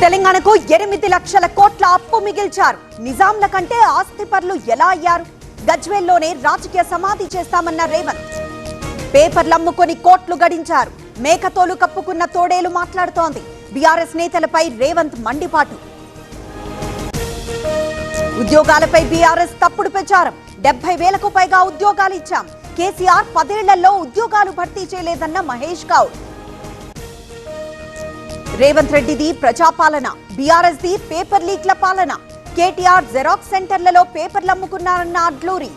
తెలంగాణకు 8 లక్షల కోట్ల అప్పు మిగిల్చారు. నిజాంల కంటే ఆస్తిపరులు ఎలా అయ్యారు? గజ్వేల్లోనే రాజకీయ సమాధి చేస్తామన్న రేవంత్. పేపర్లు అమ్ముకొని కోట్లు గడించారు. మేకతోలు కప్పుకున్న తోడేలు మాట్లాడుతోంది. బీఆర్ఎస్ నేతలపై రేవంత్ మండిపాటు. ఉద్యోగాలపై బీఆర్ఎస్ తప్పుడు ప్రచారం. 70,000కు పైగా ఉద్యోగాలు ఇచ్చాం. కేసీఆర్ 10 ఏళ్లలో ఉద్యోగాలు భర్తీ చేయలేదన్న మహేష్ గౌడ్. రేవంత్ రెడ్డిది ప్రజాపాలన, బీఆర్ఎస్ ది పేపర్ లీక్ల పాలన. కేటీఆర్ జెరాక్స్ సెంటర్లలో పేపర్లు అమ్ముకున్నారన్న అడ్లూరి.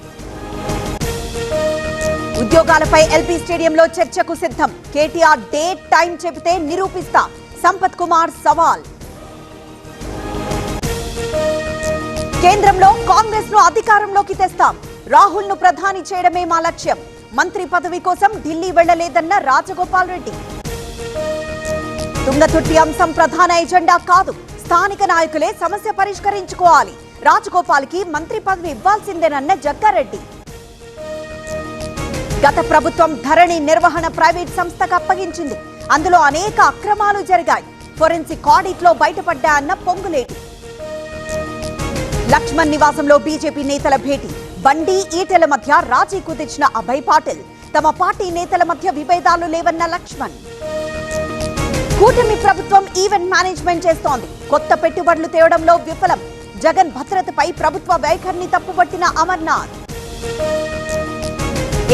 ఉద్యోగాలపై ఎల్బీ స్టేడియంలో చర్చకు సిద్ధం. కేటీఆర్ డేట్ టైం చెబితే నిరూపిస్తా. సంపత్ కుమార్ సవాల్. కేంద్రంలో కాంగ్రెస్ ను అధికారంలోకి తెస్తాం. రాహుల్ ను ప్రధాని చేయడమే మా లక్ష్యం. మంత్రి పదవి కోసం ఢిల్లీ వెళ్లలేదన్న రాజగోపాల్ రెడ్డి. తుంగతుర్తి అంశం ప్రధాన ఎజెండా కాదు. స్థానిక నాయకులే సమస్య పరిష్కరించుకోవాలి. రాజగోపాల్ కి మంత్రి పదవి ఇవ్వాల్సిందేనన్న జగ్గారెడ్డి. గత ప్రభుత్వం ధరణి నిర్వహణ ప్రైవేట్ సంస్థకు అప్పగించింది. అందులో అనేక అక్రమాలు జరిగాయి. ఫోరెన్సిక్ ఆడిట్ లో బయటపడ్డాయన్న పొంగులేటి. లక్ష్మణ్ నివాసంలో బీజేపీ నేతల భేటీ. బండి ఈటెల మధ్య రాజీ కుదిర్చిన అభయ్ పాటిల్. తమ పార్టీ నేతల మధ్య విభేదాలు లేవన్న లక్ష్మణ్. కూటమి ప్రభుత్వం ఈవెంట్ మేనేజ్మెంట్ చేస్తోంది. కొత్త పెట్టుబడులు తేవడంలో విఫలం. జగన్ భద్రతపై ప్రభుత్వ వైఖరిని తప్పుపట్టిన అమర్నాథ్.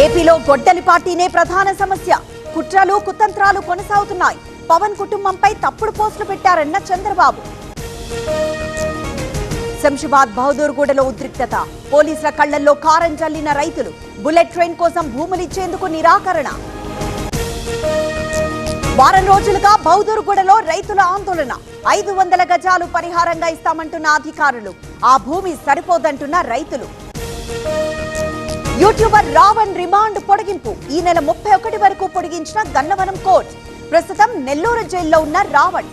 ఏపీలో గొడ్డలి పార్టీనే ప్రధాన సమస్య. కుట్రలు కుతంత్రాలు కొనసాగుతున్నాయి. పవన్ కుటుంబంపై తప్పుడు పోస్టులు పెట్టారన్న చంద్రబాబు. శంషాబాద్ బహదూర్గూడలో ఉద్రిక్తత. పోలీసుల కళ్లల్లో కారం జల్లిన రైతులు. బుల్లెట్ ట్రైన్ కోసం భూములిచ్చేందుకు నిరాకరణ. వారం రోజులుగా బహదూర్గూడలో రైతుల ఆందోళన. 500 గజాలు పరిహారంగా ఇస్తామంటున్న అధికారులు. ఆ భూమి సరిపోదంటున్న రైతులు. యూట్యూబర్ రావణ్ రిమాండ్ పొడిగింపు. ఈ నెల 31 వరకు పొడిగించిన గన్నవరం కోర్టు. ప్రస్తుతం నెల్లూరు జైల్లో ఉన్న రావణ్.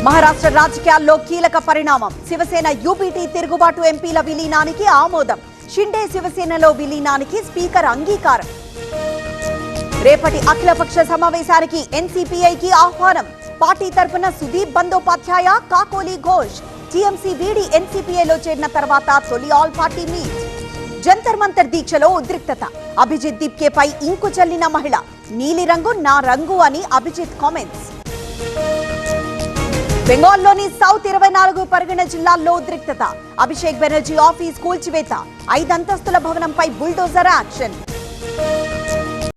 మహారాష్ట్ర రాజకీయాల్లో కీలక పరిణామం. శివసేన యూబీటీ తిరుగుబాటు ఎంపీల విలీనానికి ఆమోదం. షిండే శివసేనలో విలీనానికి స్పీకర్ అంగీకారం. రేపటి అఖిలపక్ష సమావేశానికి ఎన్సీపీఐకి ఆహ్వానం. పార్టీ తరపున సుదీప్ బందోపాధ్యాయ, కాకోలి ఘోష్. టీఎంసీ వీడి ఎన్సీపీఐలో చేరిన తర్వాత తొలి all party meet. Jantar Mantar దీక్షలో ఉద్రిక్తత. అభిజిత్ దీప్కేపై ఇంకు చల్లిన మహిళ. నీలి రంగు నా రంగు అని అభిజిత్ కామెంట్స్. బెంగాల్లోని సౌత్ 24 పరిగణ జిల్లాల్లో ఉద్రిక్తత. అభిషేక్ బెనర్జీ ఆఫీస్ కూల్చివేత. 5 అంతస్తుల భవనంపై బుల్డోజర్ యాక్షన్.